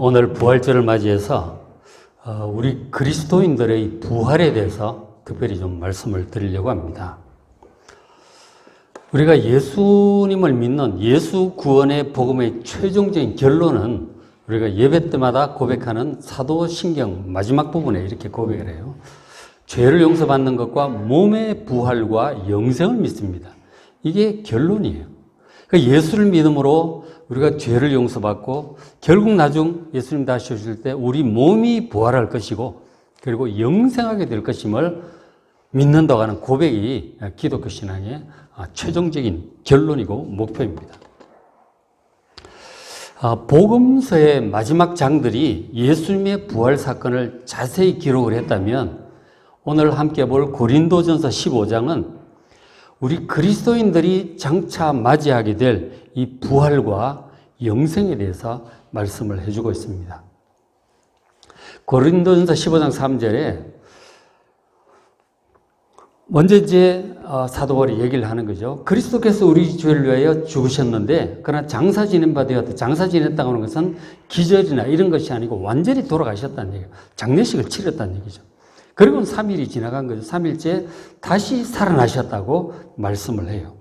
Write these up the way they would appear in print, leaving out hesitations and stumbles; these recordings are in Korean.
오늘 부활절을 맞이해서 우리 그리스도인들의 부활에 대해서 특별히 좀 말씀을 드리려고 합니다. 우리가 예수님을 믿는 예수 구원의 복음의 최종적인 결론은 우리가 예배 때마다 고백하는 사도신경 마지막 부분에 이렇게 고백을 해요. 죄를 용서받는 것과 몸의 부활과 영생을 믿습니다. 이게 결론이에요. 그러니까 예수를 믿음으로 우리가 죄를 용서받고 결국 나중 예수님 다시 오실 때 우리 몸이 부활할 것이고 그리고 영생하게 될 것임을 믿는다고 하는 고백이 기독교 신앙의 최종적인 결론이고 목표입니다. 복음서의 마지막 장들이 예수님의 부활 사건을 자세히 기록을 했다면 오늘 함께 볼 고린도전서 15장은 우리 그리스도인들이 장차 맞이하게 될 이 부활과 영생에 대해서 말씀을 해주고 있습니다. 고린도전서 15장 3절에 먼저 이제 사도 바울이 얘기를 하는 거죠. 그리스도께서 우리 죄를 위하여 죽으셨는데 그러나 장사 지낸 바 되었다. 장사 지냈다고 하는 것은 기절이나 이런 것이 아니고 완전히 돌아가셨다는 얘기예요. 장례식을 치렀다는 얘기죠. 그리고 3일이 지나간 거죠. 3일째 다시 살아나셨다고 말씀을 해요.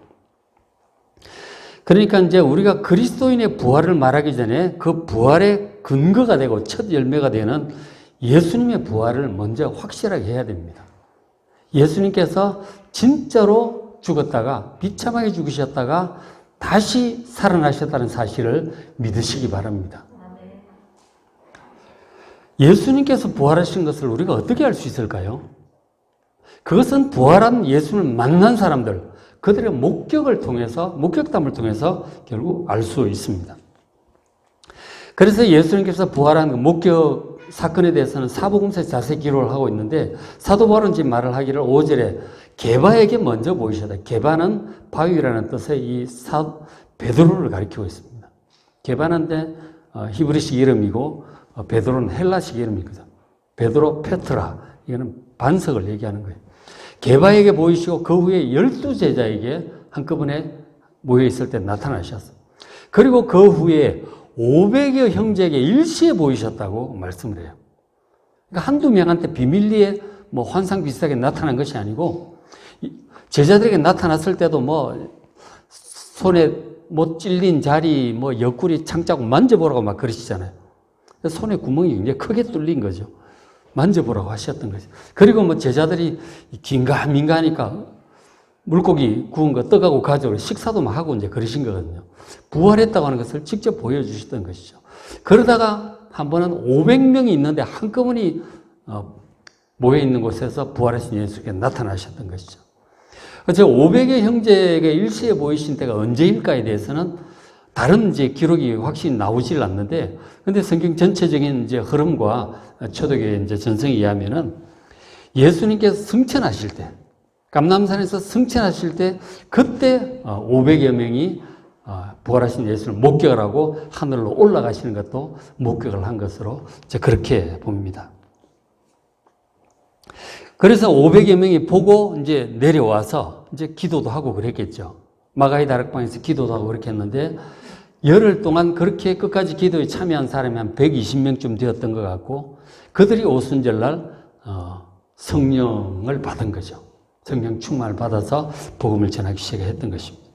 그러니까 이제 우리가 그리스도인의 부활을 말하기 전에 그 부활의 근거가 되고 첫 열매가 되는 예수님의 부활을 먼저 확실하게 해야 됩니다. 예수님께서 진짜로 죽었다가 비참하게 죽으셨다가 다시 살아나셨다는 사실을 믿으시기 바랍니다. 예수님께서 부활하신 것을 우리가 어떻게 알 수 있을까요? 그것은 부활한 예수님을 만난 사람들, 그들의 목격을 통해서, 목격담을 통해서 결국 알 수 있습니다. 그래서 예수님께서 부활한 그 목격 사건에 대해서는 사복음서에 자세히 기록을 하고 있는데 사도 바울은 지금 말을 하기를 5절에 게바에게 먼저 보이셨다. 게바는 바위라는 뜻의 이 베드로를 가리키고 있습니다. 게바는 히브리식 이름이고 베드로는 헬라식 이름이거든. 베드로 페트라, 이거는 반석을 얘기하는 거예요. 게바에게 보이시고 그 후에 12제자에게 한꺼번에 모여있을 때 나타나셨어요. 그리고 그 후에 500여 형제에게 일시에 보이셨다고 말씀을 해요. 그러니까 한두 명한테 비밀리에 환상 비슷하게 나타난 것이 아니고 제자들에게 나타났을 때도 손에 못 찔린 자리, 옆구리 창자국 만져보라고 막 그러시잖아요. 손에 구멍이 굉장히 크게 뚫린 거죠. 만져보라고 하셨던 거죠. 그리고 제자들이 긴가민가 하니까 물고기 구운 거 떡하고 가져오고 식사도 막 하고 이제 그러신 거거든요. 부활했다고 하는 것을 직접 보여주셨던 것이죠. 그러다가 한 번은 500명이 있는데 한꺼번에 모여있는 곳에서 부활하신 예수께 나타나셨던 것이죠. 그래서 500의 형제에게 일시에 보이신 때가 언제일까에 대해서는 다른 이제 기록이 확실히 나오질 않는데, 근데 성경 전체적인 이제 흐름과 초대교회 이제 전성에 의하면은 예수님께서 승천하실 때, 감람산에서 승천하실 때, 그때 500여 명이 부활하신 예수를 목격을 하고 하늘로 올라가시는 것도 목격을 한 것으로 이제 그렇게 봅니다. 그래서 500여 명이 보고 이제 내려와서 이제 기도도 하고 그랬겠죠. 마가의 다락방에서 기도도 하고 그렇게 했는데 열흘 동안 그렇게 끝까지 기도에 참여한 사람이 한 120명쯤 되었던 것 같고 그들이 오순절날 성령을 받은 거죠. 성령 충만을 받아서 복음을 전하기 시작했던 것입니다.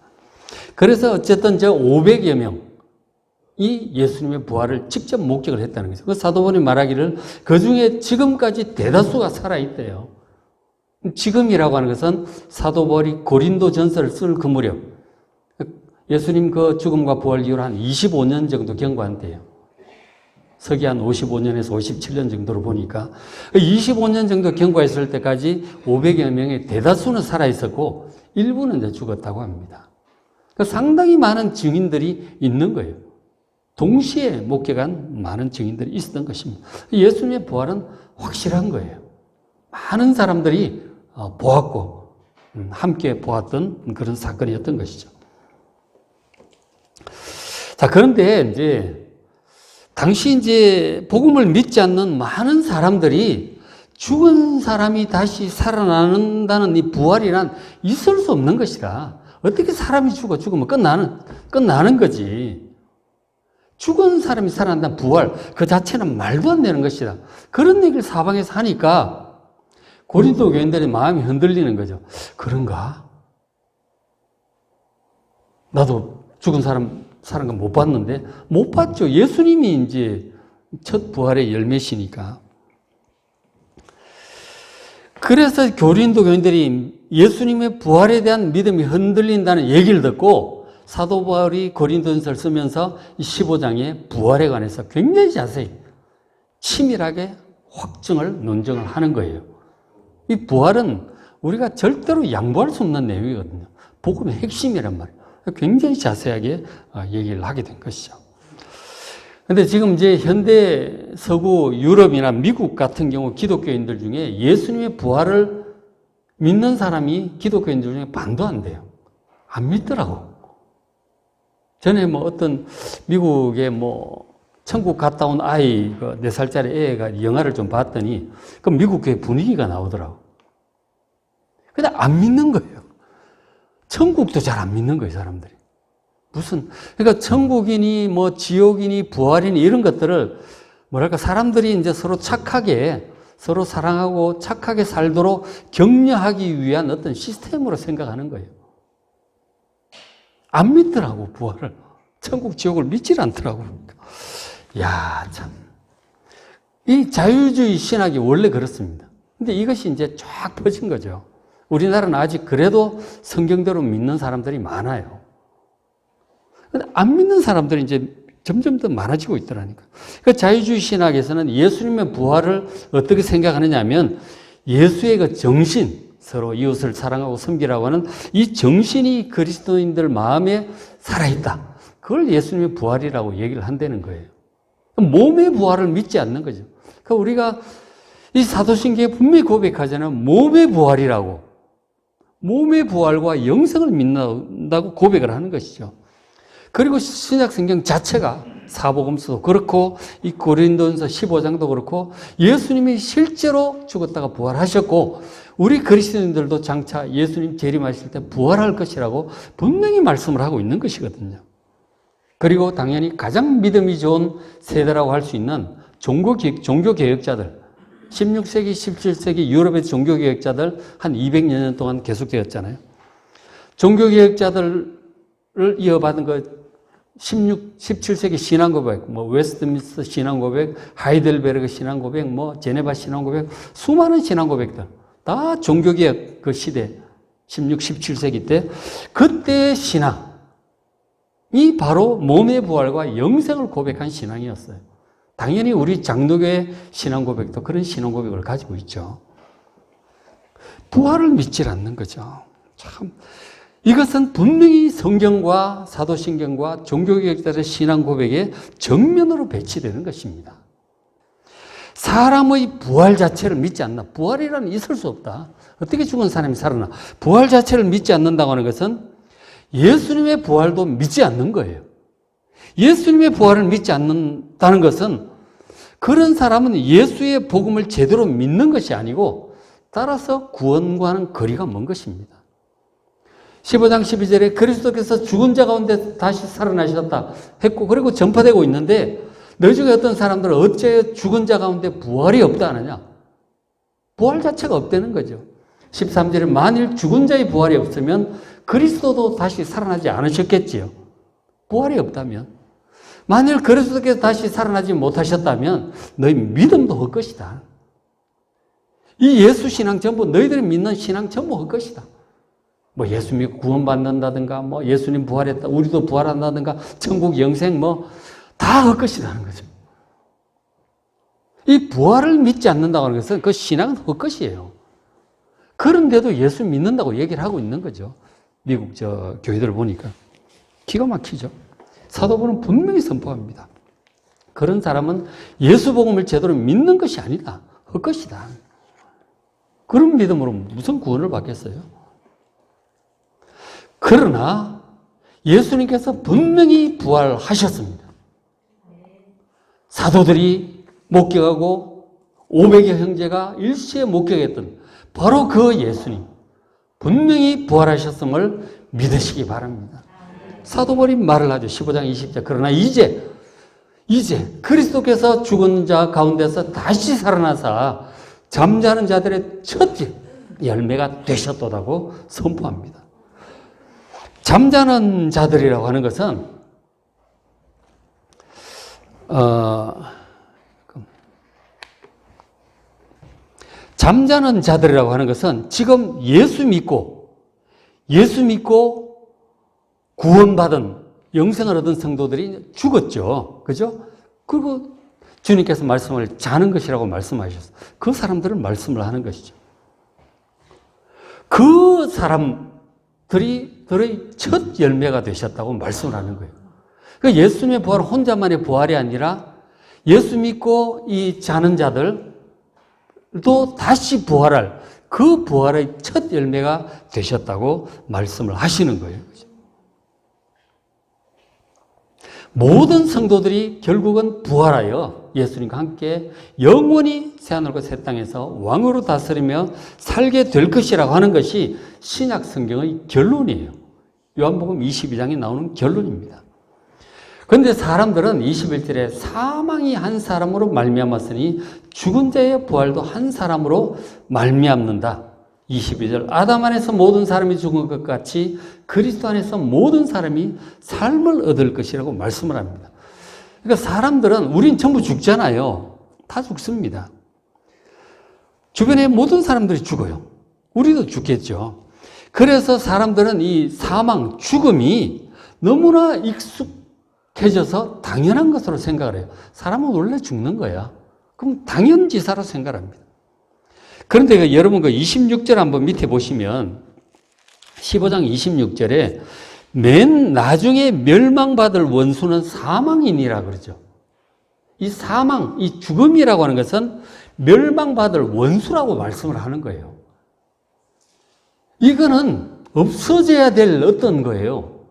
그래서 어쨌든 500여 명이 예수님의 부활을 직접 목격을 했다는 거죠. 그 사도 바울이 말하기를 그 중에 지금까지 대다수가 살아있대요. 지금이라고 하는 것은 사도 바울이 고린도 전서를 쓸 그 무렵 예수님 그 죽음과 부활 이후로 한 25년 정도 경과한대요. 서기 한 55년에서 57년 정도로 보니까 25년 정도 경과했을 때까지 500여 명의 대다수는 살아있었고 일부는 이제 죽었다고 합니다. 상당히 많은 증인들이 있는 거예요. 동시에 목격한 많은 증인들이 있었던 것입니다. 예수님의 부활은 확실한 거예요. 많은 사람들이 보았고 함께 보았던 그런 사건이었던 것이죠. 자, 그런데 이제 당시 이제 복음을 믿지 않는 많은 사람들이 죽은 사람이 다시 살아난다는 이 부활이란 있을 수 없는 것이다. 어떻게 사람이 죽으면 끝나는 거지. 죽은 사람이 살아난다는 부활, 그 자체는 말도 안 되는 것이다. 그런 얘기를 사방에서 하니까 고린도 교인들의 마음이 흔들리는 거죠. 그런가? 나도 죽은 사람 사는 거 못 봤는데, 못 봤죠. 예수님이 이제 첫 부활의 열매시니까. 그래서 고린도 교인들이 예수님의 부활에 대한 믿음이 흔들린다는 얘기를 듣고 사도 바울이 고린도전서를 쓰면서 이 15장에 부활에 관해서 굉장히 자세히 치밀하게 확증을 논증을 하는 거예요. 이 부활은 우리가 절대로 양보할 수 없는 내용이거든요. 복음의 핵심이란 말이에요. 굉장히 자세하게 얘기를 하게 된 것이죠. 근데 지금 이제 현대 서구 유럽이나 미국 같은 경우 기독교인들 중에 예수님의 부활을 믿는 사람이 기독교인들 중에 반도 안 돼요. 안 믿더라고. 전에 뭐 어떤 미국의 뭐 천국 갔다 온 아이, 4살짜리 애가 영화를 좀 봤더니 그 미국 교회 분위기가 나오더라고. 근데 안 믿는 거예요. 천국도 잘 안 믿는 거예요, 사람들이. 그러니까 천국이니 뭐 지옥이니 부활이니 이런 것들을 뭐랄까 사람들이 이제 서로 착하게 서로 사랑하고 착하게 살도록 격려하기 위한 어떤 시스템으로 생각하는 거예요. 안 믿더라고, 부활을. 천국, 지옥을 믿질 않더라고. 야, 참. 이 자유주의 신학이 원래 그렇습니다. 근데 이것이 이제 쫙 퍼진 거죠. 우리나라는 아직 그래도 성경대로 믿는 사람들이 많아요. 근데 안 믿는 사람들이 이제 점점 더 많아지고 있더라니까. 그 자유주의 신학에서는 예수님의 부활을 어떻게 생각하느냐 하면 예수의 그 정신, 서로 이웃을 사랑하고 섬기라고 하는 이 정신이 그리스도인들 마음에 살아있다. 그걸 예수님의 부활이라고 얘기를 한다는 거예요. 몸의 부활을 믿지 않는 거죠. 그러니까 우리가 이 사도신경에 분명히 고백하잖아요. 몸의 부활이라고. 몸의 부활과 영생을 믿는다고 고백을 하는 것이죠. 그리고 신약 성경 자체가 사복음서도 그렇고 이 고린도전서 15장도 그렇고 예수님이 실제로 죽었다가 부활하셨고 우리 그리스도인들도 장차 예수님 재림하실 때 부활할 것이라고 분명히 말씀을 하고 있는 것이거든요. 그리고 당연히 가장 믿음이 좋은 세대라고 할 수 있는 종교개혁자들 16세기, 17세기 유럽의 종교개혁자들 한 200여 년 동안 계속되었잖아요. 종교개혁자들을 이어받은 그 17세기 신앙고백, 뭐 웨스트민스터 신앙고백, 하이델베르그 신앙고백, 뭐 제네바 신앙고백, 수많은 신앙고백들 다 종교개혁 그 시대 16, 17세기 때 그때의 신앙이 바로 몸의 부활과 영생을 고백한 신앙이었어요. 당연히 우리 장로교의 신앙고백도 그런 신앙고백을 가지고 있죠. 부활을 믿질 않는 거죠. 참 이것은 분명히 성경과 사도신경과 종교개혁자들의 신앙고백에 정면으로 배치되는 것입니다. 사람의 부활 자체를 믿지 않나. 부활이라는 있을 수 없다. 어떻게 죽은 사람이 살아나. 부활 자체를 믿지 않는다고 하는 것은 예수님의 부활도 믿지 않는 거예요. 예수님의 부활을 믿지 않는다는 것은 그런 사람은 예수의 복음을 제대로 믿는 것이 아니고 따라서 구원과는 거리가 먼 것입니다. 15장 12절에 그리스도께서 죽은 자 가운데 다시 살아나셨다 했고 그리고 전파되고 있는데 너희 중에 어떤 사람들은 어째 죽은 자 가운데 부활이 없다 하느냐. 부활 자체가 없다는 거죠. 13절에 만일 죽은 자의 부활이 없으면 그리스도도 다시 살아나지 않으셨겠지요. 부활이 없다면. 만일 그리스도께서 다시 살아나지 못하셨다면 너희 믿음도 헛것이다. 이 예수 신앙 전부 너희들이 믿는 신앙 전부 헛것이다. 뭐 예수 믿고 구원받는다든가 뭐 예수님 부활했다 우리도 부활한다든가 천국 영생 뭐 다 헛것이라는 거죠. 이 부활을 믿지 않는다고 하는 것은 그 신앙은 헛것이에요. 그런데도 예수 믿는다고 얘기를 하고 있는 거죠. 미국 교회들을 보니까 기가 막히죠. 사도부는 분명히 선포합니다. 그런 사람은 예수 복음을 제대로 믿는 것이 아니다. 헛것이다. 그런 믿음으로 무슨 구원을 받겠어요? 그러나 예수님께서 분명히 부활하셨습니다. 사도들이 목격하고 500여 형제가 일시에 목격했던 바로 그 예수님 분명히 부활하셨음을 믿으시기 바랍니다. 사도 바울이 말을 하죠. 15장 20절. 그러나 이제 이제 그리스도께서 죽은 자 가운데서 다시 살아나사 잠자는 자들의 첫 열매가 되셨도다고 선포합니다. 잠자는 자들이라고 하는 것은 잠자는 자들이라고 하는 것은 지금 예수 믿고 구원받은 영생을 얻은 성도들이 죽었죠. 그죠? 그리고 주님께서 말씀을 자는 것이라고 말씀하셨어요. 그 사람들은 말씀을 하는 것이죠. 그 사람들이 들의 첫 열매가 되셨다고 말씀을 하는 거예요. 그러니까 예수님의 부활은 혼자만의 부활이 아니라 예수 믿고 이 자는 자들도 다시 부활할 그 부활의 첫 열매가 되셨다고 말씀을 하시는 거예요. 모든 성도들이 결국은 부활하여 예수님과 함께 영원히 새하늘과 새 땅에서 왕으로 다스리며 살게 될 것이라고 하는 것이 신약 성경의 결론이에요. 요한복음 22장에 나오는 결론입니다. 그런데 사람들은 21절에 사망이 한 사람으로 말미암았으니 죽은 자의 부활도 한 사람으로 말미암는다. 22절 아담 안에서 모든 사람이 죽은 것 같이 그리스도 안에서 모든 사람이 삶을 얻을 것이라고 말씀을 합니다. 그러니까 사람들은 우린 전부 죽잖아요. 다 죽습니다. 주변의 모든 사람들이 죽어요. 우리도 죽겠죠. 그래서 사람들은 이 사망, 죽음이 너무나 익숙해져서 당연한 것으로 생각을 해요. 사람은 원래 죽는 거야. 그럼 당연지사로 생각합니다. 그런데 여러분 그 26절 한번 밑에 보시면 15장 26절에 맨 나중에 멸망받을 원수는 사망이니라 그러죠. 이 사망, 이 죽음이라고 하는 것은 멸망받을 원수라고 말씀을 하는 거예요. 이거는 없어져야 될 어떤 거예요.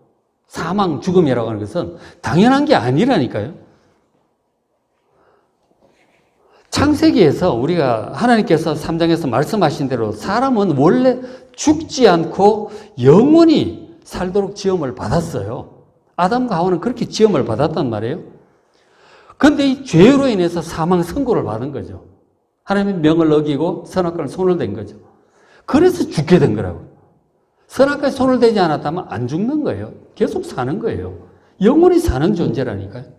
사망, 죽음이라고 하는 것은 당연한 게 아니라니까요. 창세기에서 우리가 하나님께서 3장에서 말씀하신 대로 사람은 원래 죽지 않고 영원히 살도록 지음을 받았어요. 아담과 하와는 그렇게 지음을 받았단 말이에요. 그런데 이 죄로 인해서 사망 선고를 받은 거죠. 하나님의 명을 어기고 선악과에 손을 댄 거죠. 그래서 죽게 된 거라고요. 선악과에 손을 대지 않았다면 안 죽는 거예요. 계속 사는 거예요. 영원히 사는 존재라니까요.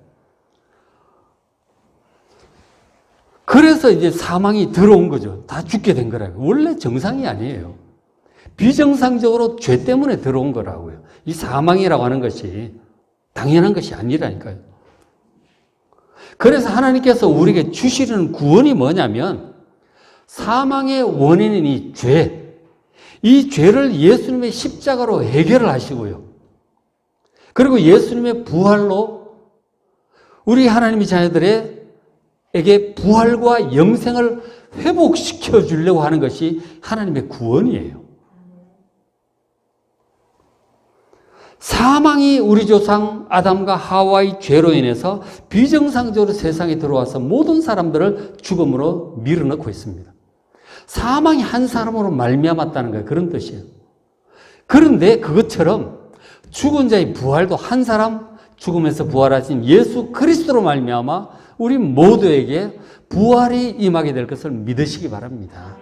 그래서 이제 사망이 들어온 거죠. 다 죽게 된 거라고요. 원래 정상이 아니에요. 비정상적으로 죄 때문에 들어온 거라고요. 이 사망이라고 하는 것이 당연한 것이 아니라니까요. 그래서 하나님께서 우리에게 주시는 구원이 뭐냐면 사망의 원인인 이 죄, 이 죄를 예수님의 십자가로 해결을 하시고요. 그리고 예수님의 부활로 우리 하나님의 자녀들의 에게 부활과 영생을 회복시켜 주려고 하는 것이 하나님의 구원이에요. 사망이 우리 조상 아담과 하와의 죄로 인해서 비정상적으로 세상에 들어와서 모든 사람들을 죽음으로 밀어넣고 있습니다. 사망이 한 사람으로 말미암았다는 거예요. 그런 뜻이에요. 그런데 그것처럼 죽은 자의 부활도 한 사람, 죽음에서 부활하신 예수 그리스도로 말미암아 우리 모두에게 부활이 임하게 될 것을 믿으시기 바랍니다.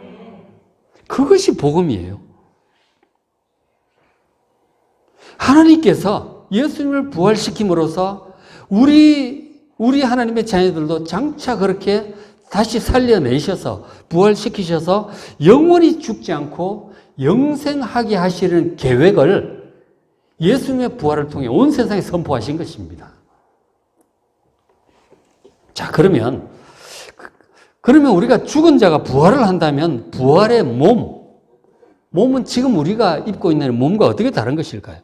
그것이 복음이에요. 하나님께서 예수님을 부활시킴으로써 우리 하나님의 자녀들도 장차 그렇게 다시 살려내셔서 부활시키셔서 영원히 죽지 않고 영생하게 하시는 계획을 예수님의 부활을 통해 온 세상에 선포하신 것입니다. 자, 그러면 우리가 죽은 자가 부활을 한다면 부활의 몸은 지금 우리가 입고 있는 몸과 어떻게 다른 것일까요?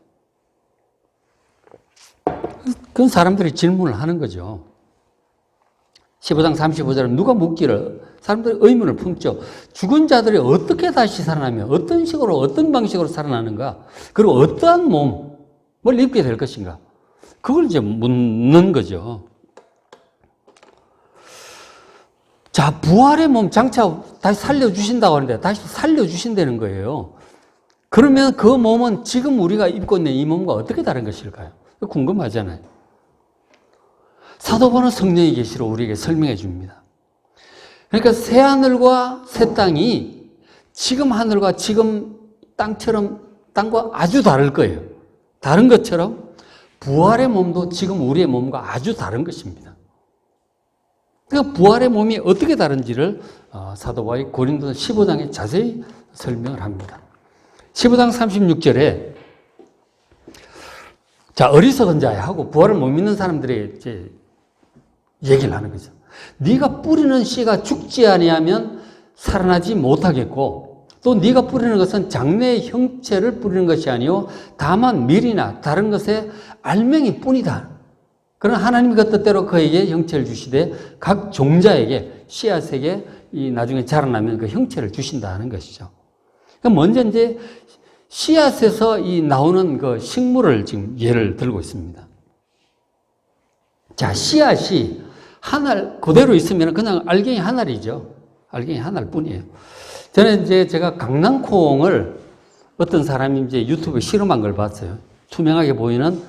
그건 사람들이 질문을 하는 거죠. 15장 35절은 누가 묻기를 사람들이 의문을 품죠. 죽은 자들이 어떻게 다시 살아나며 어떤 식으로 어떤 방식으로 살아나는가? 그리고 어떠한 몸을 입게 될 것인가? 그걸 이제 묻는 거죠. 자, 부활의 몸 장차 다시 살려주신다고 하는데 다시 살려주신다는 거예요. 그러면 그 몸은 지금 우리가 입고 있는 이 몸과 어떻게 다른 것일까요? 궁금하잖아요. 사도 바울은 성령의 계시로 우리에게 설명해 줍니다. 그러니까 새 하늘과 새 땅이 지금 하늘과 지금 땅과 아주 다를 거예요. 다른 것처럼 부활의 몸도 지금 우리의 몸과 아주 다른 것입니다. 그러니까 부활의 몸이 어떻게 다른지를 사도 바울이 고린도서 15장에 자세히 설명을 합니다. 15장 36절에 자, 어리석은 자야 하고 부활을 못 믿는 사람들이 이제 얘기를 하는 거죠. 네가 뿌리는 씨가 죽지 아니하면 살아나지 못하겠고 또 네가 뿌리는 것은 장래의 형체를 뿌리는 것이 아니요 다만 밀이나 다른 것의 알맹이 뿐이다. 그러나 하나님이 그 뜻대로 그에게 형체를 주시되 각 종자에게 씨앗에게 이 나중에 자라나면 그 형체를 주신다는 것이죠. 그러니까 먼저 이제 씨앗에서 이 나오는 그 식물을 지금 예를 들고 있습니다. 자, 씨앗이 하나 그대로 있으면 그냥 알갱이 하나이죠. 알갱이 하나뿐이에요. 저는 이제 제가 강낭콩을 어떤 사람이 이제 유튜브에 실험한 걸 봤어요. 투명하게 보이는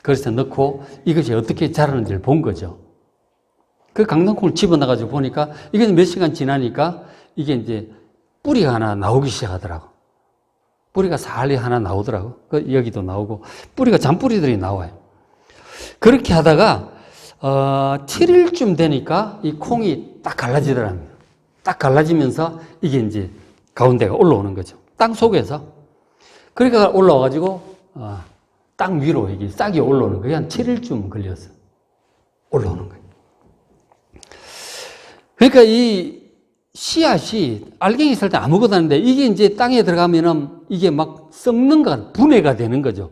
그릇에 넣고 이것이 어떻게 자라는지를 본 거죠. 그 강낭콩을 집어넣어가지고 보니까 이게 몇 시간 지나니까 이게 이제 뿌리가 하나 나오기 시작하더라고. 뿌리가 살이 하나 나오더라고. 여기도 나오고 뿌리가 잔뿌리들이 나와요. 그렇게 하다가 7일쯤 되니까 이 콩이 딱 갈라지더랍니다. 딱 갈라지면서 이게 이제 가운데가 올라오는 거죠. 땅 속에서. 그러니까 올라와가지고 땅 위로 이게 싹이 올라오는 거예요. 한 7일쯤 걸려서 올라오는 거예요. 그러니까 이 씨앗이 알갱이 있을 때 아무것도 아닌데 이게 이제 땅에 들어가면은 이게 막 썩는 거, 분해가 되는 거죠.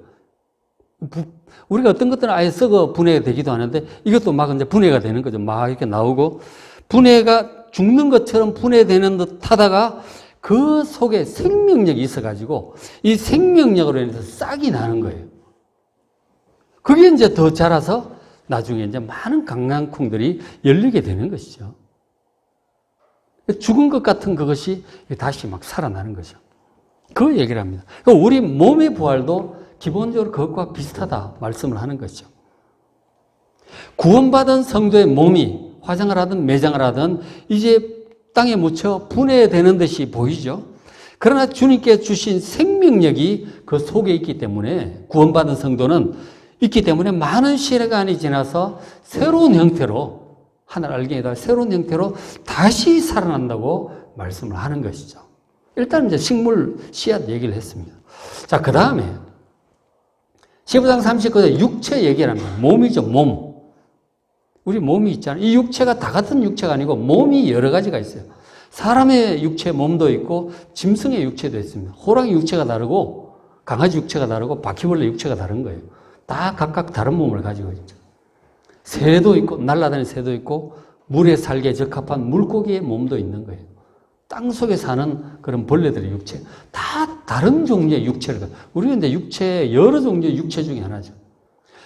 우리가 어떤 것들은 아예 썩어 분해가 되기도 하는데 이것도 막 이제 분해가 되는 거죠. 막 이렇게 나오고 분해가 죽는 것처럼 분해되는 듯 하다가 그 속에 생명력이 있어가지고 이 생명력으로 인해서 싹이 나는 거예요. 그게 이제 더 자라서 나중에 이제 많은 강낭콩들이 열리게 되는 것이죠. 죽은 것 같은 그것이 다시 막 살아나는 거죠. 그 얘기를 합니다. 우리 몸의 부활도 기본적으로 그것과 비슷하다 말씀을 하는 것이죠. 구원받은 성도의 몸이 화장을 하든 매장을 하든 이제 땅에 묻혀 분해되는 듯이 보이죠. 그러나 주님께 주신 생명력이 그 속에 있기 때문에 구원받은 성도는 있기 때문에 많은 시간이 지나서 새로운 형태로 하늘 알갱이다 새로운 형태로 다시 살아난다고 말씀을 하는 것이죠. 일단 이제 식물 씨앗 얘기를 했습니다. 자, 그 다음에 15장 39절에 육체 얘기를 합니다. 몸이죠, 몸. 우리 몸이 있잖아요. 이 육체가 다 같은 육체가 아니고 몸이 여러 가지가 있어요. 사람의 육체 몸도 있고 짐승의 육체도 있습니다. 호랑이 육체가 다르고 강아지 육체가 다르고 바퀴벌레 육체가 다른 거예요. 다 각각 다른 몸을 가지고 있죠. 새도 있고 날아다니는 새도 있고 물에 살기에 적합한 물고기의 몸도 있는 거예요. 땅 속에 사는 그런 벌레들의 육체 다 다른 종류의 육체를 가지고 우리는 이제 육체 여러 종류의 육체 중에 하나죠.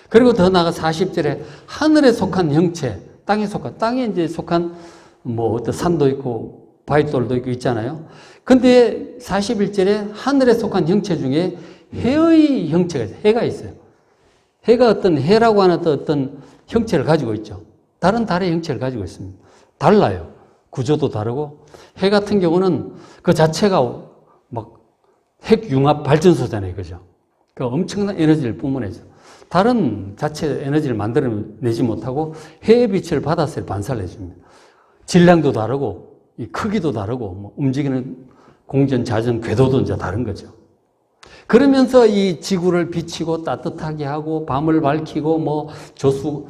그리고 더 나아가 40절에 하늘에 속한 형체, 땅에 이제 속한 뭐 어떤 산도 있고 바위돌도 있고 있잖아요. 근데 41절에 하늘에 속한 형체 중에 해의 형체가 있어요. 해가 있어요. 해가 어떤 해라고 하는 어떤 형체를 가지고 있죠. 다른 달의 형체를 가지고 있습니다. 달라요. 구조도 다르고 해 같은 경우는 그 자체가 막 핵융합 발전소잖아요. 그죠? 그 엄청난 에너지를 뿜어내죠. 다른 자체 에너지를 만들어내지 못하고 해의 빛을 받아서 반사를 해줍니다. 질량도 다르고 이 크기도 다르고 뭐 움직이는 공전, 자전, 궤도도 이제 다른 거죠. 그러면서 이 지구를 비치고 따뜻하게 하고 밤을 밝히고 뭐 조수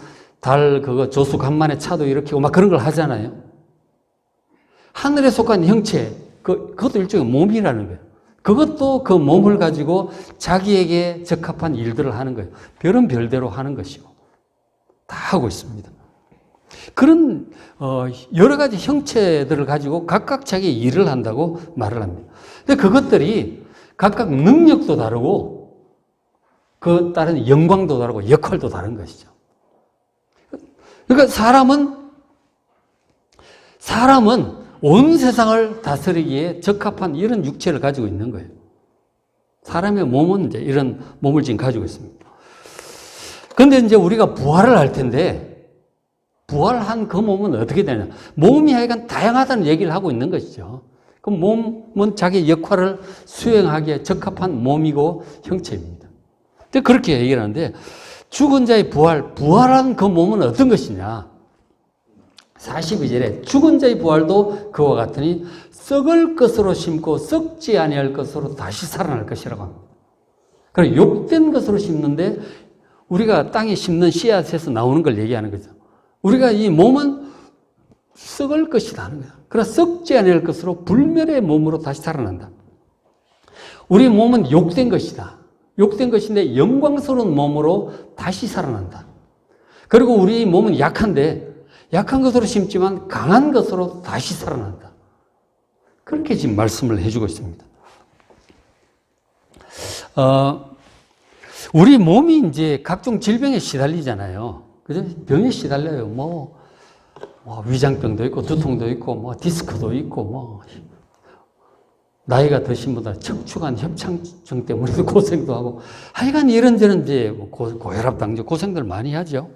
간만에 차도 일으키고 막 그런 걸 하잖아요. 하늘에 속한 형체, 그것도 일종의 몸이라는 거예요. 그것도 그 몸을 가지고 자기에게 적합한 일들을 하는 거예요. 별은 별대로 하는 것이고 다 하고 있습니다. 그런 여러 가지 형체들을 가지고 각각 자기 일을 한다고 말을 합니다. 근데 그것들이 각각 능력도 다르고 그 따른 영광도 다르고 역할도 다른 것이죠. 그러니까 사람은 온 세상을 다스리기에 적합한 이런 육체를 가지고 있는 거예요. 사람의 몸은 이제 이런 몸을 지금 가지고 있습니다. 근데 이제 우리가 부활을 할 텐데, 부활한 그 몸은 어떻게 되냐. 몸이 하여간 다양하다는 얘기를 하고 있는 것이죠. 그 몸은 자기 역할을 수행하기에 적합한 몸이고 형체입니다. 근데 그렇게 얘기를 하는데, 죽은 자의 부활한 그 몸은 어떤 것이냐. 42절에 죽은 자의 부활도 그와 같으니 썩을 것으로 심고 썩지 아니할 것으로 다시 살아날 것이라고 합니다. 그럼 욕된 것으로 심는데 우리가 땅에 심는 씨앗에서 나오는 걸 얘기하는 거죠. 우리가 이 몸은 썩을 것이다 하는 거야. 그러나 썩지 아니할 것으로 불멸의 몸으로 다시 살아난다. 우리 몸은 욕된 것이다. 욕된 것인데 영광스러운 몸으로 다시 살아난다. 그리고 우리 몸은 약한데 약한 것으로 심지만 강한 것으로 다시 살아난다. 그렇게 지금 말씀을 해주고 있습니다. 우리 몸이 이제 각종 질병에 시달리잖아요. 그죠? 병에 시달려요. 위장병도 있고, 두통도 있고, 디스크도 있고, 나이가 드신 분들 척추관 협착증 때문에도 고생도 하고, 하여간 이런저런 이제 고혈압 당뇨 고생들 많이 하죠.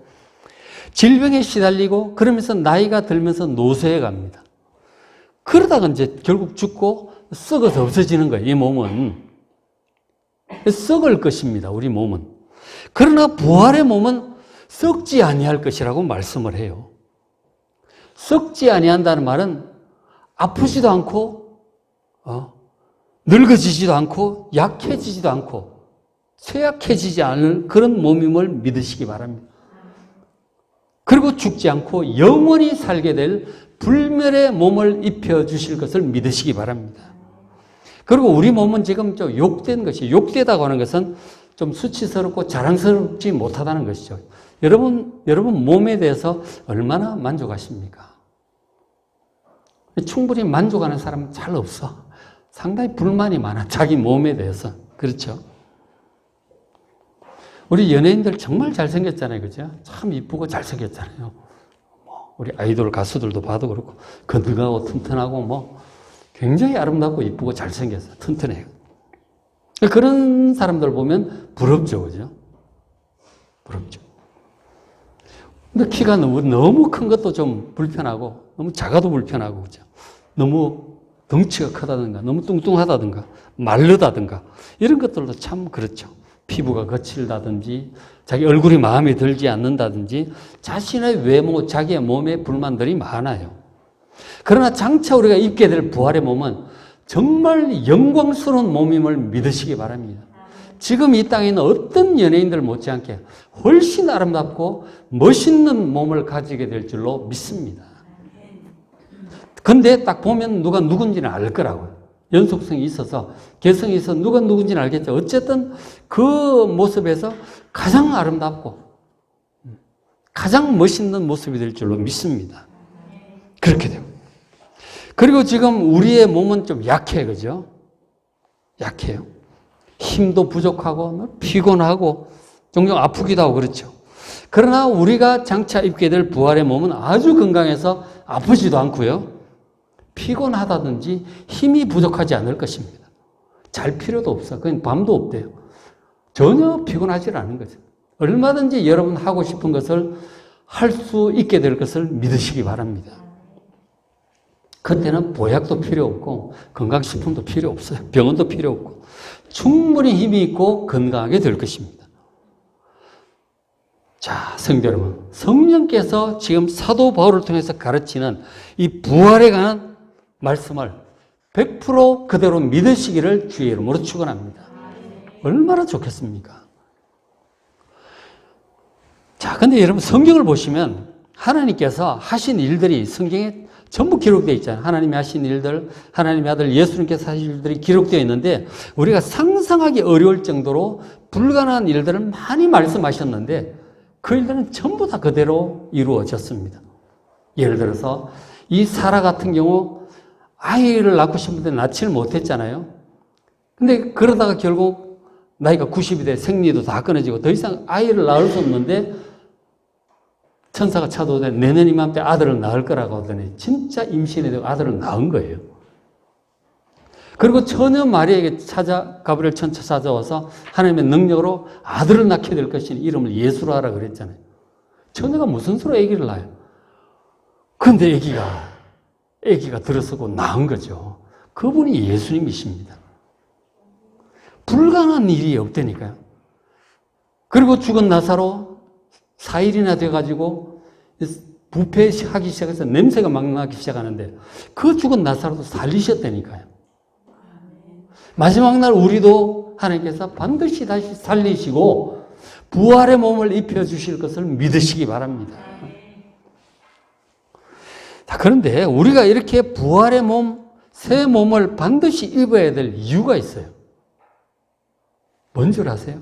질병에 시달리고, 그러면서 나이가 들면서 노쇠해 갑니다. 그러다가 이제 결국 죽고 썩어서 없어지는 거예요, 이 몸은. 썩을 것입니다, 우리 몸은. 그러나 부활의 몸은 썩지 아니할 것이라고 말씀을 해요. 썩지 아니한다는 말은 아프지도 않고, 늙어지지도 않고, 약해지지도 않고, 쇠약해지지 않을 그런 몸임을 믿으시기 바랍니다. 그리고 죽지 않고 영원히 살게 될 불멸의 몸을 입혀주실 것을 믿으시기 바랍니다. 그리고 우리 몸은 지금 좀 욕된 것이, 욕되다고 하는 것은 좀 수치스럽고 자랑스럽지 못하다는 것이죠. 여러분 몸에 대해서 얼마나 만족하십니까? 충분히 만족하는 사람은 잘 없어. 상당히 불만이 많아, 자기 몸에 대해서. 그렇죠? 우리 연예인들 정말 잘생겼잖아요. 그죠? 참 이쁘고 잘생겼잖아요. 우리 아이돌 가수들도 봐도 그렇고, 건강하고 튼튼하고 굉장히 아름답고 이쁘고 잘생겼어요. 튼튼해요. 그런 사람들 보면 부럽죠. 그죠? 부럽죠. 근데 키가 너무 큰 것도 좀 불편하고, 너무 작아도 불편하고, 그죠? 너무 덩치가 크다든가, 너무 뚱뚱하다든가, 마르다든가, 이런 것들도 참 그렇죠. 피부가 거칠다든지, 자기 얼굴이 마음에 들지 않는다든지, 자신의 외모, 자기의 몸에 불만들이 많아요. 그러나 장차 우리가 입게 될 부활의 몸은 정말 영광스러운 몸임을 믿으시기 바랍니다. 지금 이 땅에 있는 어떤 연예인들 못지않게 훨씬 아름답고 멋있는 몸을 가지게 될 줄로 믿습니다. 근데 딱 보면 누가 누군지는 알 거라고요. 연속성이 있어서, 개성이 있어서 누가 누군지는 알겠죠. 어쨌든 그 모습에서 가장 아름답고 가장 멋있는 모습이 될 줄로 믿습니다. 그렇게 돼요. 그리고 지금 우리의 몸은 좀 약해, 그죠? 약해요. 힘도 부족하고 피곤하고 종종 아프기도 하고 그렇죠. 그러나 우리가 장차 입게 될 부활의 몸은 아주 건강해서 아프지도 않고요. 피곤하다든지 힘이 부족하지 않을 것입니다. 잘 필요도 없어. 그건 밤도 없대요. 전혀 피곤하지 않은 거죠. 얼마든지 여러분 하고 싶은 것을 할 수 있게 될 것을 믿으시기 바랍니다. 그때는 보약도 필요 없고 건강식품도 필요 없어요. 병원도 필요 없고 충분히 힘이 있고 건강하게 될 것입니다. 자, 성도 여러분, 성령께서 지금 사도 바울을 통해서 가르치는 이 부활에 관한 말씀을 100% 그대로 믿으시기를 주의 이름으로 축원합니다. 얼마나 좋겠습니까? 자, 근데 여러분 성경을 보시면 하나님께서 하신 일들이 성경에 전부 기록되어 있잖아요. 하나님이 하신 일들, 하나님의 아들 예수님께서 하신 일들이 기록되어 있는데 우리가 상상하기 어려울 정도로 불가능한 일들을 많이 말씀하셨는데 그 일들은 전부 다 그대로 이루어졌습니다. 예를 들어서 이 사라 같은 경우 아이를 낳고 싶은데 낳지를 못했잖아요. 근데 그러다가 결국 나이가 90이 돼 생리도 다 끊어지고 더 이상 아이를 낳을 수 없는데 천사가 찾아오되 내년 이맘때 아들을 낳을 거라고 하더니 진짜 임신이 되고 아들을 낳은 거예요. 그리고 처녀 마리아에게 가브리엘 천사 찾아와서 하나님의 능력으로 아들을 낳게 될 것이니 이름을 예수로 하라 그랬잖아요. 처녀가 무슨 수로 아기를 낳아요? 그런데 아기가 들어서고 낳은 거죠. 그분이 예수님이십니다. 불가능한 일이 없다니까요. 그리고 죽은 나사로 4일이나 돼가지고 부패하기 시작해서 냄새가 막 나기 시작하는데 그 죽은 나사로도 살리셨다니까요. 마지막 날 우리도 하나님께서 반드시 다시 살리시고 부활의 몸을 입혀주실 것을 믿으시기 바랍니다. 자, 그런데 우리가 이렇게 부활의 몸, 새 몸을 반드시 입어야 될 이유가 있어요. 뭔 줄 아세요?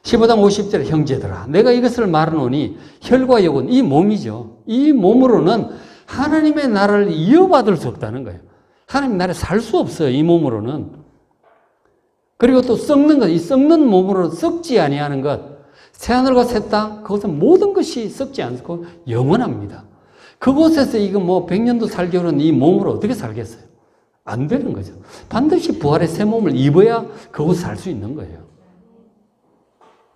15장 50절에 형제들아 내가 이것을 말하노니 혈과 육은 이 몸이죠. 이 몸으로는 하나님의 나라를 이어받을 수 없다는 거예요. 하나님 나라에 살 수 없어요. 이 몸으로는. 그리고 또 썩는 것, 이 썩는 몸으로 썩지 아니하는 것, 새하늘과 새 땅, 그것은 모든 것이 썩지 않고 영원합니다. 그곳에서 이거 100년도 살기로는 이 몸으로 어떻게 살겠어요? 안 되는 거죠. 반드시 부활의 새 몸을 입어야 그곳에 살 수 있는 거예요.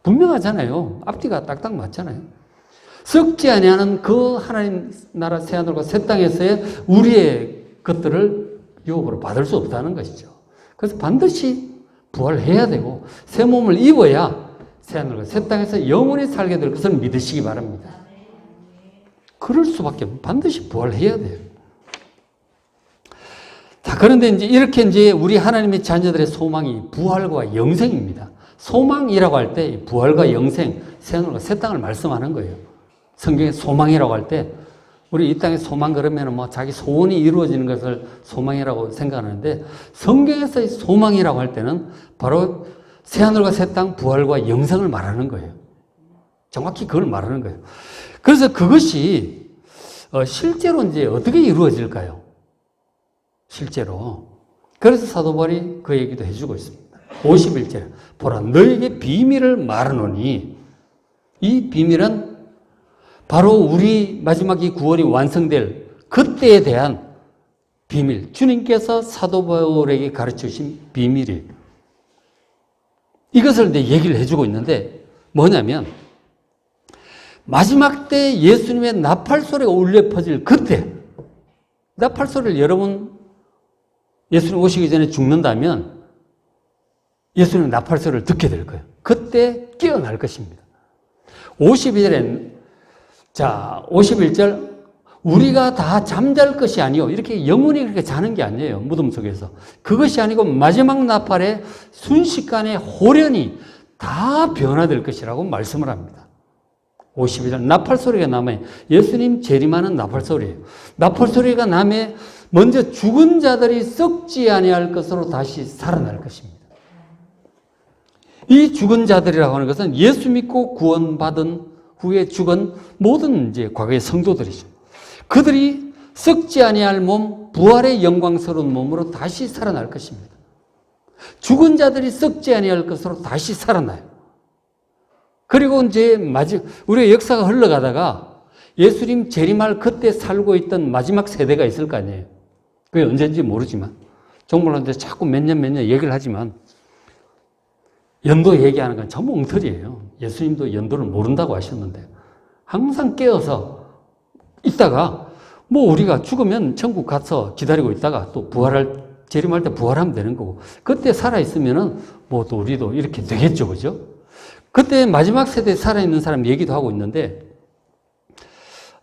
분명하잖아요. 앞뒤가 딱딱 맞잖아요. 썩지 아니하는 그 하나님 나라 새하늘과 새 땅에서의 우리의 것들을 유업으로 받을 수 없다는 것이죠. 그래서 반드시 부활해야 되고 새 몸을 입어야 새하늘과 새 땅에서 영원히 살게 될 것을 믿으시기 바랍니다. 그럴 수밖에 없어요. 반드시 부활해야 돼요. 자, 그런데 이렇게 우리 하나님의 자녀들의 소망이 부활과 영생입니다. 소망이라고 할 때 부활과 영생, 새하늘과 새 땅을 말씀하는 거예요. 성경에 소망이라고 할 때 우리 이 땅에 소망 그러면 자기 소원이 이루어지는 것을 소망이라고 생각하는데 성경에서의 소망이라고 할 때는 바로 새하늘과 새 땅, 부활과 영생을 말하는 거예요. 정확히 그걸 말하는 거예요. 그래서 그것이 실제로 어떻게 이루어질까요? 실제로. 그래서 사도 바울이 그 얘기도 해주고 있습니다. 51절 보라 너에게 비밀을 말하노니 이 비밀은 바로 우리 마지막 이 구원이 완성될 그때에 대한 비밀, 주님께서 사도 바울에게 가르치신 비밀이에요. 이것을 얘기를 해주고 있는데 뭐냐면 마지막 때 예수님의 나팔소리가 울려 퍼질 그때, 나팔소리를 여러분 예수님 오시기 전에 죽는다면 예수님의 나팔소리를 듣게 될 거예요. 그때 깨어날 것입니다. 51절 우리가 다 잠잘 것이 아니요 이렇게 영원히 그렇게 자는 게 아니에요. 무덤 속에서. 그것이 아니고 마지막 나팔에 순식간에 호련히 다 변화될 것이라고 말씀을 합니다. 52절 나팔소리가 나면 예수님 재림하는 나팔소리예요. 나팔소리가 나면 먼저 죽은 자들이 썩지 아니할 것으로 다시 살아날 것입니다. 이 죽은 자들이라고 하는 것은 예수 믿고 구원받은 후에 죽은 모든 과거의 성도들이죠. 그들이 썩지 아니할 몸, 부활의 영광스러운 몸으로 다시 살아날 것입니다. 죽은 자들이 썩지 아니할 것으로 다시 살아나요. 그리고 우리의 역사가 흘러가다가 예수님 재림할 그때 살고 있던 마지막 세대가 있을 거 아니에요. 그게 언제인지 모르지만 정말로 자꾸 몇 년 얘기를 하지만 연도 얘기하는 건 전부 엉터리예요. 예수님도 연도를 모른다고 하셨는데 항상 깨어서 있다가 우리가 죽으면 천국 가서 기다리고 있다가 또 재림할 때 부활하면 되는 거고 그때 살아있으면은 또 우리도 이렇게 되겠죠. 그죠? 그때 마지막 세대에 살아있는 사람 얘기도 하고 있는데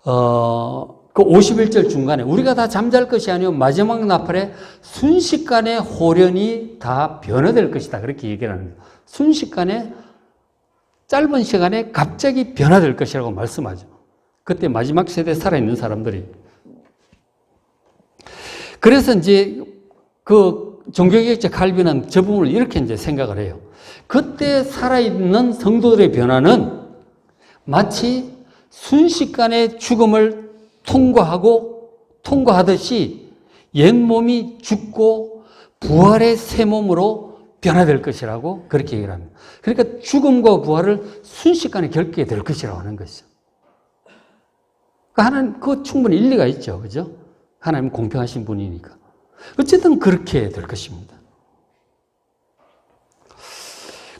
그 51절 중간에 우리가 다 잠잘 것이 아니요 마지막 나팔에 순식간에 호련히 다 변화될 것이다. 그렇게 얘기를 하는 거예요. 순식간에 짧은 시간에 갑자기 변화될 것이라고 말씀하죠. 그때 마지막 세대에 살아있는 사람들이. 그래서 그 종교개혁자 칼빈은 저 부분을 이렇게 생각을 해요. 그때 살아있는 성도들의 변화는 마치 순식간에 죽음을 통과하듯이 옛몸이 죽고 부활의 새 몸으로 변화될 것이라고 그렇게 얘기를 합니다. 그러니까 죽음과 부활을 순식간에 겪게 될 것이라고 하는 것이죠. 그러니까 하나님, 충분히 일리가 있죠. 그죠? 하나님 공평하신 분이니까. 어쨌든 그렇게 될 것입니다.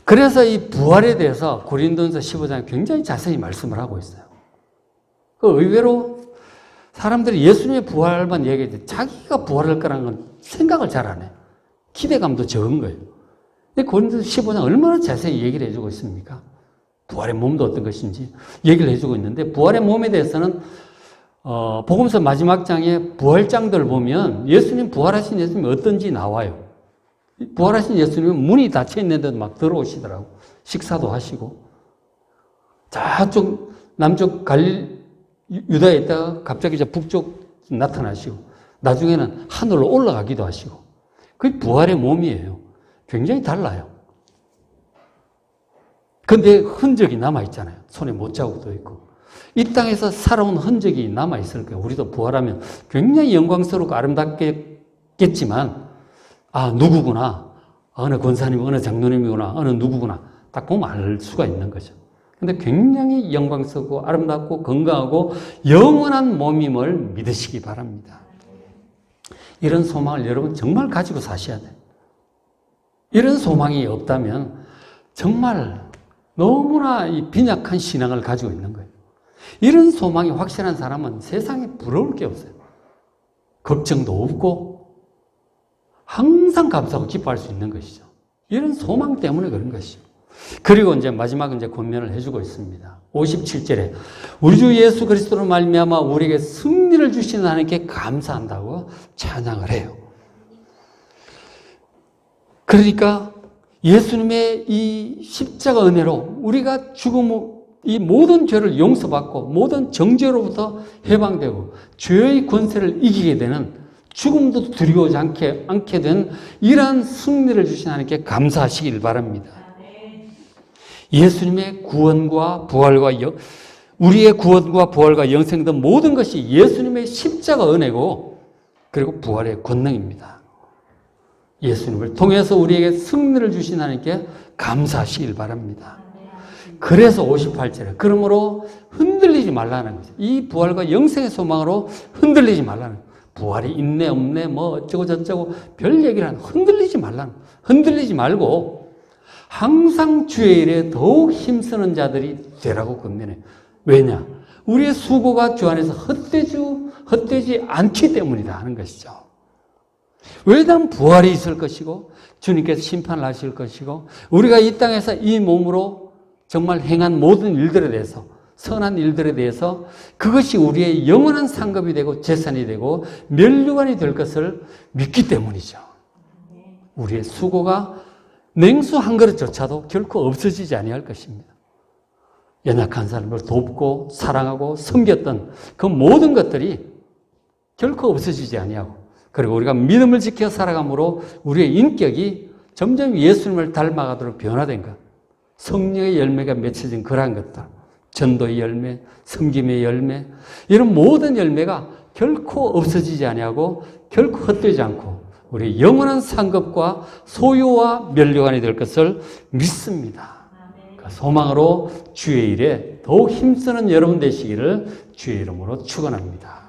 그래서 이 부활에 대해서 고린도전서 15장에 굉장히 자세히 말씀을 하고 있어요. 의외로 사람들이 예수님의 부활만 얘기할 때 자기가 부활할 거라는 건 생각을 잘 안 해요. 기대감도 적은 거예요. 근데 고린도전서 15장 얼마나 자세히 얘기를 해주고 있습니까? 부활의 몸도 어떤 것인지 얘기를 해주고 있는데, 부활의 몸에 대해서는 복음서 마지막 장에 부활장들을 보면 예수님, 부활하신 예수님이 어떤지 나와요. 부활하신 예수님은 문이 닫혀 있는데도 막 들어오시더라고. 식사도 하시고. 저쪽 남쪽 유다에 있다가 갑자기 저 북쪽 나타나시고, 나중에는 하늘로 올라가기도 하시고. 그게 부활의 몸이에요. 굉장히 달라요. 근데 흔적이 남아있잖아요. 손에 못자국도 있고. 이 땅에서 살아온 흔적이 남아있을 거예요. 우리도 부활하면 굉장히 영광스럽고 아름답겠지만, 아, 누구구나. 어느 권사님, 어느 장로님이구나. 어느 누구구나. 딱 보면 알 수가 있는 거죠. 근데 굉장히 영광스럽고 아름답고 건강하고 영원한 몸임을 믿으시기 바랍니다. 이런 소망을 여러분 정말 가지고 사셔야 돼요. 이런 소망이 없다면 정말 너무나 이 빈약한 신앙을 가지고 있는 거예요. 이런 소망이 확실한 사람은 세상에 부러울 게 없어요. 걱정도 없고 항상 감사하고 기뻐할 수 있는 것이죠. 이런 소망 때문에 그런 것이죠. 그리고 이제 마지막 권면을 해주고 있습니다. 57절에 우리 주 예수 그리스도로 말미암아 우리에게 승리를 주시는 하나님께 감사한다고 찬양을 해요. 그러니까 예수님의 이 십자가 은혜로 우리가 이 모든 죄를 용서받고 모든 정죄로부터 해방되고 죄의 권세를 이기게 되는, 죽음도 두려워하지 않게 된 이러한 승리를 주신 하나님께 감사하시길 바랍니다. 예수님의 구원과 부활과 우리의 구원과 부활과 영생 등 모든 것이 예수님의 십자가 은혜고, 그리고 부활의 권능입니다. 예수님을 통해서 우리에게 승리를 주신 하나님께 감사하시길 바랍니다. 그래서 58절에 그러므로 흔들리지 말라는 거죠. 이 부활과 영생의 소망으로 흔들리지 말라는 거죠. 부활이 있네 없네 뭐 어쩌고 저쩌고 별 얘기를 하는, 흔들리지 말라는 거죠. 흔들리지 말고 항상 주의 일에 더욱 힘쓰는 자들이 되라고 권면해요. 왜냐? 우리의 수고가 주 안에서 헛되지 않기 때문이다 하는 것이죠. 왜냐하면 부활이 있을 것이고 주님께서 심판을 하실 것이고 우리가 이 땅에서 이 몸으로 정말 행한 모든 일들에 대해서, 선한 일들에 대해서 그것이 우리의 영원한 상급이 되고 재산이 되고 면류관이 될 것을 믿기 때문이죠. 우리의 수고가 냉수 한 그릇조차도 결코 없어지지 아니할 것입니다. 연약한 사람을 돕고 사랑하고 섬겼던 그 모든 것들이 결코 없어지지 아니하고, 그리고 우리가 믿음을 지켜 살아감으로 우리의 인격이 점점 예수님을 닮아가도록 변화된 것, 성령의 열매가 맺혀진 그러한 것들, 전도의 열매, 섬김의 열매, 이런 모든 열매가 결코 없어지지 아니하고 결코 헛되지 않고 우리 영원한 상급과 소유와 면류관이 될 것을 믿습니다. 그 소망으로 주의 일에 더욱 힘쓰는 여러분 되시기를 주의 이름으로 축원합니다.